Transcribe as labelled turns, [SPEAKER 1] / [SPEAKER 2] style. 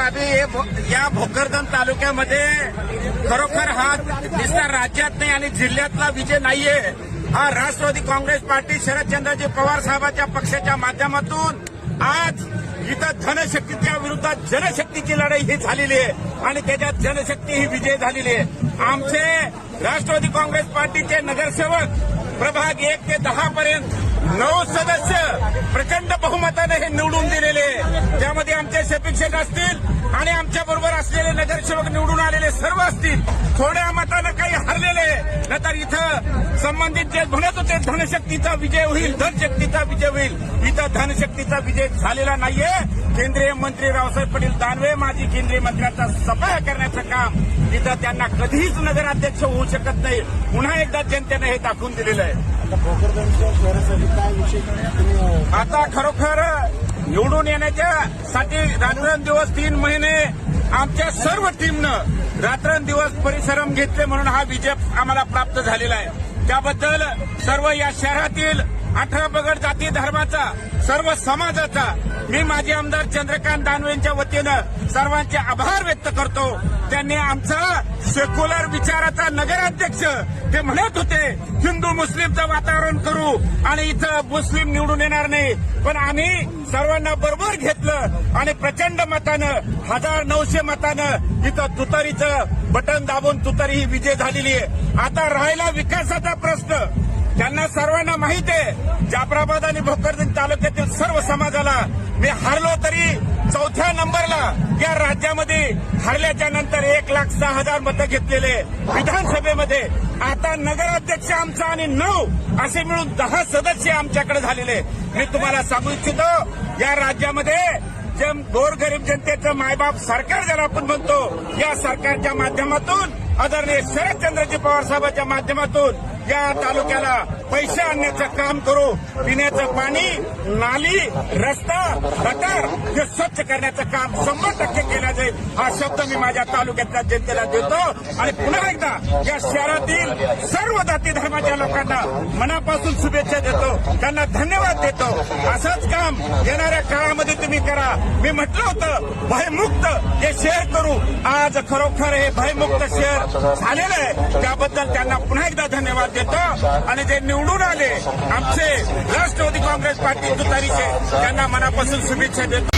[SPEAKER 1] या भोकरदन तालुक्यामध्ये खरोखर हा नुसता राज्यात नाही आणि जिल्ह्यातला विजय नाहीये. हा राष्ट्रवादी काँग्रेस पार्टी शरदचंद्रजी पवार साहेबांच्या पक्षाच्या माध्यमातून आज इथं धनशक्तीच्या विरोधात जनशक्तीची लढाई ही झालेली आहे आणि त्याच्यात जनशक्ती ही विजय झालेली आहे. आमचे राष्ट्रवादी काँग्रेस पार्टीचे नगरसेवक प्रभाग 1 ते 10 पर्यंत 9 सदस्य प्रचंड बहुमताने हे निवडून दिलेले, त्यामध्ये आमचे शफीक शेख असतील आणि आमच्या बरोबर असलेले नगरसेवक निवडून आलेले सर्व असतील. थोड्या मतानं काही हरलेले, नंतर इथं संबंधित जे म्हणत होते धनशक्तीचा विजय होईल, धनशक्तीचा विजय होईल, इथं धनशक्तीचा विजय झालेला नाहीये. केंद्रीय मंत्री रावसाहेब पाटील दानवे माजी केंद्रीय मंत्र्यांचा सफाया करण्याचं काम इथं त्यांना कधीच नगराध्यक्ष होऊ शकत नाही. पुन्हा एकदा जनतेने हे दाखवून दिलेलं आहे. आता खरोखर निवडून येण्याच्यासाठी रात्रंदिवस 3 महिने आमच्या सर्व टीमनं रात्रंदिवस परिश्रम घेतले म्हणून हा विजय आम्हाला प्राप्त झालेला आहे. त्याबद्दल सर्व या शहरातील 18 पगड जाती धर्माचा सर्व समाजाचा मी माजी आमदार चंद्रकांत दानवेंच्या वतीनं सर्वांचे आभार व्यक्त करतो. त्यांनी आमचा सेक्युलर विचाराचा नगराध्यक्ष ते म्हणत होते हिंदू मुस्लिमचं वातावरण करू आणि इथं मुस्लिम निवडून येणार नाही, पण आम्ही सर्वांना बरोबर घेतलं आणि प्रचंड मतानं 1900 मतानं इथं तुतारीचं बटन दाबून तुतारी ही विजय झालेली आहे. आता राहिला विकासाचा प्रश्न. त्यांना सर्वांना माहिती आहे जाफराबाद आणि भोकरदन तालुक्यातील सर्व समाजाला मी हारलो तरी 4थ्या नंबरला या राज्यामध्ये हरल्याच्या नंतर 1,06,000 मतं घेतलेले विधानसभेमध्ये. आता नगराध्यक्ष आमचा आणि 9 असे मिळून 10 सदस्य आमच्याकडे झालेले. मी तुम्हाला सांगू इच्छितो या राज्यामध्ये जे गोरगरीब जनतेचं मायबाप सरकार ज्याला आपण म्हणतो, या सरकारच्या माध्यमातून आदरणीय शरदचंद्रजी पवार साहेबांच्या माध्यमातून या तालुक्याला पैसे आणण्याचं काम करू. पिण्याचं पाणी, नाली, रस्ता, गटार हे स्वच्छ करण्याचं काम 100% केलं जाईल. हा शब्द मी माझ्या तालुक्यातल्या जनतेला देतो आणि पुन्हा एकदा या शहरातील सर्व जाती धर्माच्या लोकांना मनापासून शुभेच्छा देतो, त्यांना धन्यवाद देतो. असंच काम येणाऱ्या काळामध्ये तुम्ही करा. मी म्हटलं होतं भयमुक्त हे शहर करू. आज खरोखर हे भयमुक्त शहर झालेलं आहे. त्याबद्दल त्यांना पुन्हा एकदा धन्यवाद देतो आणि जे निवडून आले आमचे राष्ट्रवादी काँग्रेस पार्टी तुतारीचे त्यांना मनापासून शुभेच्छा देतो.